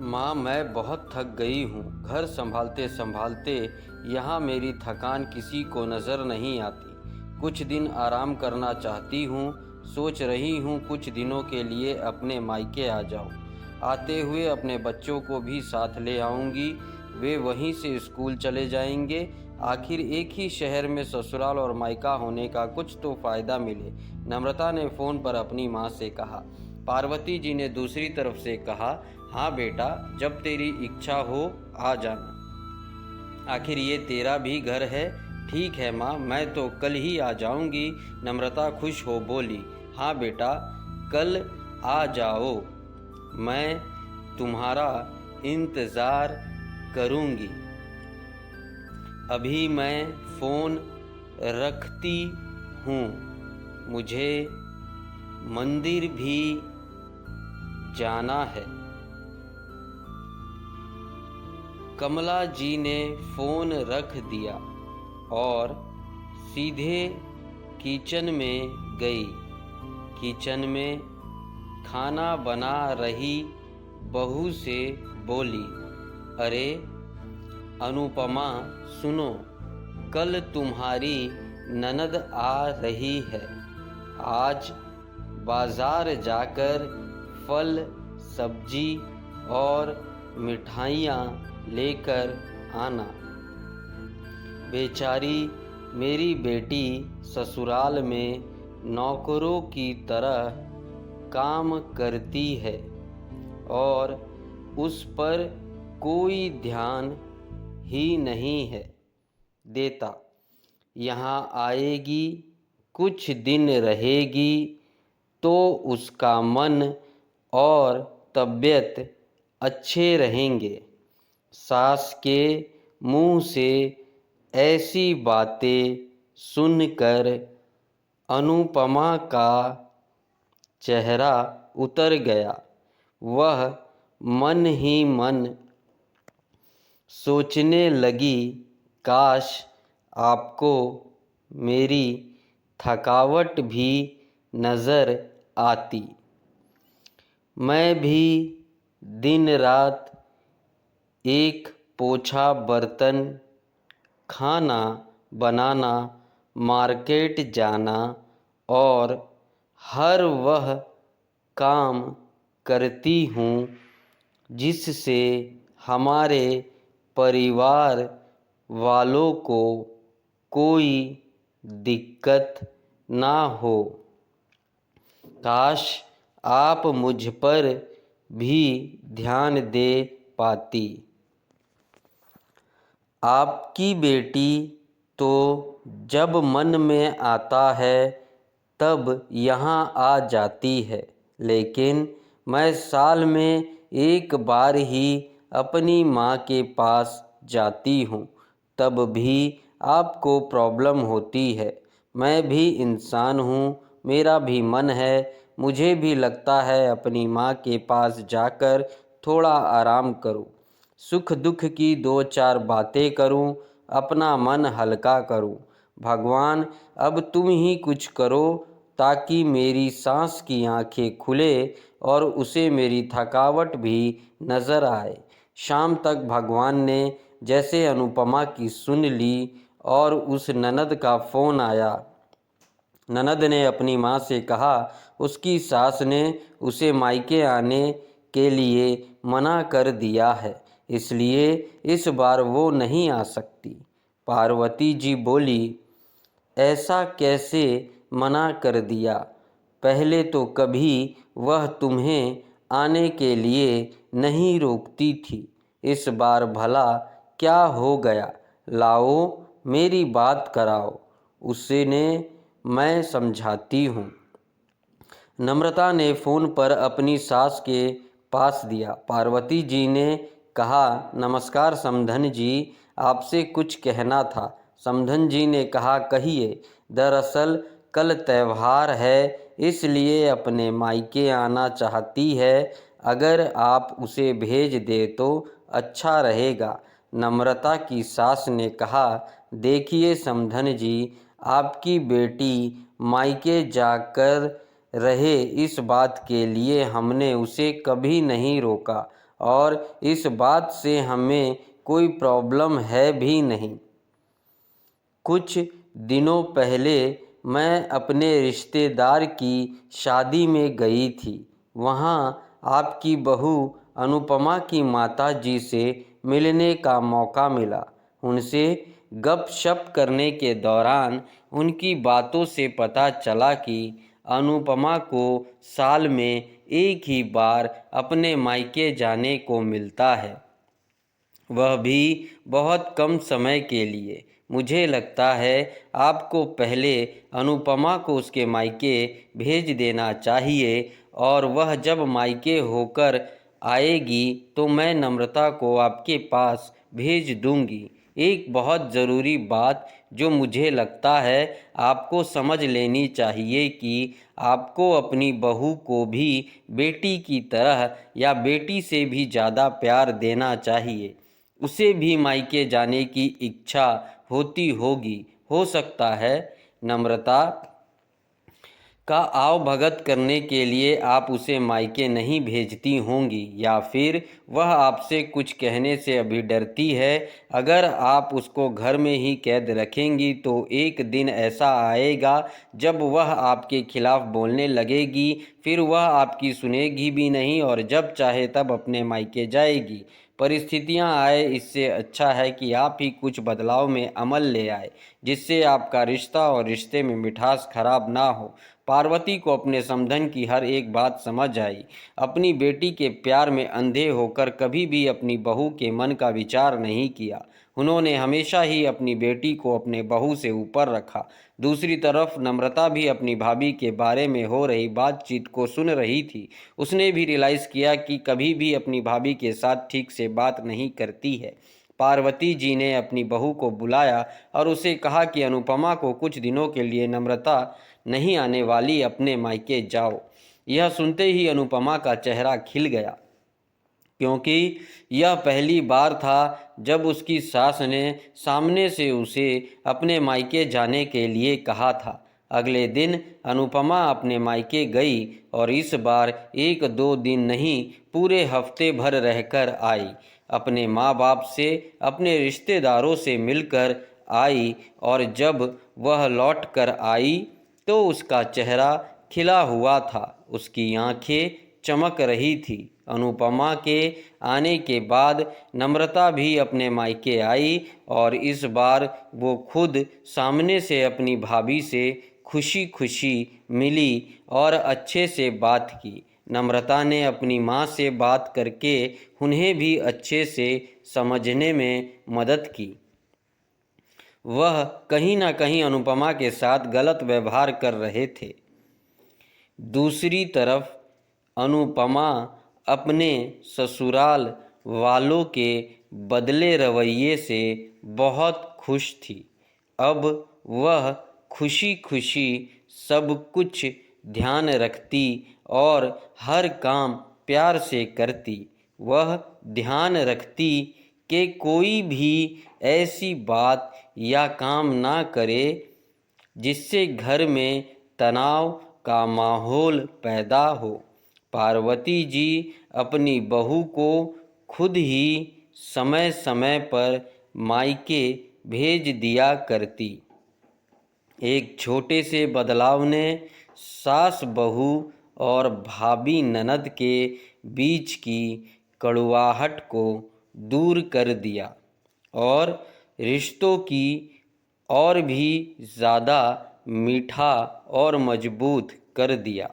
माँ, मैं बहुत थक गई हूँ। घर संभालते संभालते यहाँ मेरी थकान किसी को नज़र नहीं आती। कुछ दिन आराम करना चाहती हूँ। सोच रही हूँ कुछ दिनों के लिए अपने मायके आ जाऊँ। आते हुए अपने बच्चों को भी साथ ले आऊँगी। वे वहीं से स्कूल चले जाएंगे। आखिर एक ही शहर में ससुराल और मायका होने का कुछ तो फ़ायदा मिले, नम्रता ने फ़ोन पर अपनी माँ से कहा। पार्वती जी ने दूसरी तरफ से कहा, हाँ बेटा, जब तेरी इच्छा हो आ जाना। आखिर ये तेरा भी घर है। ठीक है माँ, मैं तो कल ही आ जाऊंगी। नम्रता खुश हो बोली, हाँ बेटा, कल आ जाओ। मैं तुम्हारा इंतज़ार करूंगी। अभी मैं फ़ोन रखती हूँ। मुझे मंदिर भी जाना है। कमला जी ने फ़ोन रख दिया और सीधे किचन में गई। किचन में खाना बना रही बहू से बोली, अरे अनुपमा, सुनो, कल तुम्हारी ननद आ रही है। आज बाज़ार जाकर फल, सब्जी और मिठाइयाँ लेकर आना। बेचारी मेरी बेटी ससुराल में नौकरों की तरह काम करती है और उस पर कोई ध्यान ही नहीं है देता। यहाँ आएगी, कुछ दिन रहेगी तो उसका मन और तबीयत अच्छे रहेंगे। सास के मुंह से ऐसी बातें सुनकर अनुपमा का चेहरा उतर गया। वह मन ही मन सोचने लगी, काश आपको मेरी थकावट भी नज़र आती। मैं भी दिन रात एक पोछा बर्तन, खाना बनाना, मार्केट जाना और हर वह काम करती हूँ जिससे हमारे परिवार वालों को कोई दिक्कत ना हो। काश आप मुझ पर भी ध्यान दे पाती। आपकी बेटी तो जब मन में आता है तब यहाँ आ जाती है, लेकिन मैं साल में एक बार ही अपनी माँ के पास जाती हूँ, तब भी आपको प्रॉब्लम होती है। मैं भी इंसान हूँ, मेरा भी मन है, मुझे भी लगता है अपनी माँ के पास जाकर थोड़ा आराम करूँ, सुख दुख की दो चार बातें करूं, अपना मन हल्का करूं। भगवान, अब तुम ही कुछ करो ताकि मेरी सांस की आंखें खुले और उसे मेरी थकावट भी नज़र आए। शाम तक भगवान ने जैसे अनुपमा की सुन ली और उस ननद का फ़ोन आया। ननद ने अपनी माँ से कहा उसकी सास ने उसे मायके आने के लिए मना कर दिया है, इसलिए इस बार वो नहीं आ सकती। पार्वती जी बोली, ऐसा कैसे मना कर दिया? पहले तो कभी वह तुम्हें आने के लिए नहीं रोकती थी, इस बार भला क्या हो गया? लाओ, मेरी बात कराओ, उसने मैं समझाती हूँ। नम्रता ने फ़ोन पर अपनी सास के पास दिया। पार्वती जी ने कहा, नमस्कार समधन जी, आपसे कुछ कहना था। समधन जी ने कहा, कहिए। दरअसल कल त्यौहार है, इसलिए अपने मायके आना चाहती है। अगर आप उसे भेज दे तो अच्छा रहेगा। नम्रता की सास ने कहा, देखिए समधन जी, आपकी बेटी मायके जाकर रहे, इस बात के लिए हमने उसे कभी नहीं रोका और इस बात से हमें कोई प्रॉब्लम है भी नहीं। कुछ दिनों पहले मैं अपने रिश्तेदार की शादी में गई थी। वहाँ आपकी बहू अनुपमा की माताजी से मिलने का मौका मिला। उनसे गपशप करने के दौरान उनकी बातों से पता चला कि अनुपमा को साल में एक ही बार अपने मायके जाने को मिलता है, वह भी बहुत कम समय के लिए। मुझे लगता है आपको पहले अनुपमा को उसके मायके भेज देना चाहिए और वह जब मायके होकर आएगी तो मैं नम्रता को आपके पास भेज दूंगी। एक बहुत ज़रूरी बात जो मुझे लगता है आपको समझ लेनी चाहिए कि आपको अपनी बहू को भी बेटी की तरह या बेटी से भी ज़्यादा प्यार देना चाहिए। उसे भी मायके जाने की इच्छा होती होगी। हो सकता है नम्रता का आवभगत करने के लिए आप उसे मायके नहीं भेजती होंगी, या फिर वह आपसे कुछ कहने से अभी डरती है। अगर आप उसको घर में ही कैद रखेंगी तो एक दिन ऐसा आएगा जब वह आपके खिलाफ बोलने लगेगी, फिर वह आपकी सुनेगी भी नहीं और जब चाहे तब अपने मायके जाएगी। परिस्थितियां आए, इससे अच्छा है कि आप ही कुछ बदलाव में अमल ले आए जिससे आपका रिश्ता और रिश्ते में मिठास खराब ना हो। पार्वती को अपने समधन की हर एक बात समझ आई। अपनी बेटी के प्यार में अंधे होकर कभी भी अपनी बहू के मन का विचार नहीं किया। उन्होंने हमेशा ही अपनी बेटी को अपने बहू से ऊपर रखा। दूसरी तरफ नम्रता भी अपनी भाभी के बारे में हो रही बातचीत को सुन रही थी। उसने भी रियलाइज़ किया कि कभी भी अपनी भाभी के साथ ठीक से बात नहीं करती है। पार्वती जी ने अपनी बहू को बुलाया और उसे कहा कि अनुपमा को कुछ दिनों के लिए नम्रता नहीं आने वाली, अपने मायके जाओ। यह सुनते ही अनुपमा का चेहरा खिल गया, क्योंकि यह पहली बार था जब उसकी सास ने सामने से उसे अपने मायके जाने के लिए कहा था। अगले दिन अनुपमा अपने मायके गई और इस बार एक दो दिन नहीं, पूरे हफ्ते भर रहकर आई। अपने माँ बाप से, अपने रिश्तेदारों से मिलकर आई और जब वह लौट कर आई तो उसका चेहरा खिला हुआ था, उसकी आंखें चमक रही थी। अनुपमा के आने के बाद नम्रता भी अपने मायके आई और इस बार वो खुद सामने से अपनी भाभी से खुशी खुशी मिली और अच्छे से बात की। नम्रता ने अपनी माँ से बात करके उन्हें भी अच्छे से समझने में मदद की। वह कहीं ना कहीं अनुपमा के साथ गलत व्यवहार कर रहे थे। दूसरी तरफ अनुपमा अपने ससुराल वालों के बदले रवैये से बहुत खुश थी। अब वह खुशी खुशी सब कुछ ध्यान रखती और हर काम प्यार से करती। वह ध्यान रखती कि कोई भी ऐसी बात या काम ना करे जिससे घर में तनाव का माहौल पैदा हो। पार्वती जी अपनी बहू को खुद ही समय समय पर मायके भेज दिया करती। एक छोटे से बदलाव ने सास बहू और भाभी ननद के बीच की कड़वाहट को दूर कर दिया और रिश्तों की और भी ज़्यादा मीठा और मजबूत कर दिया।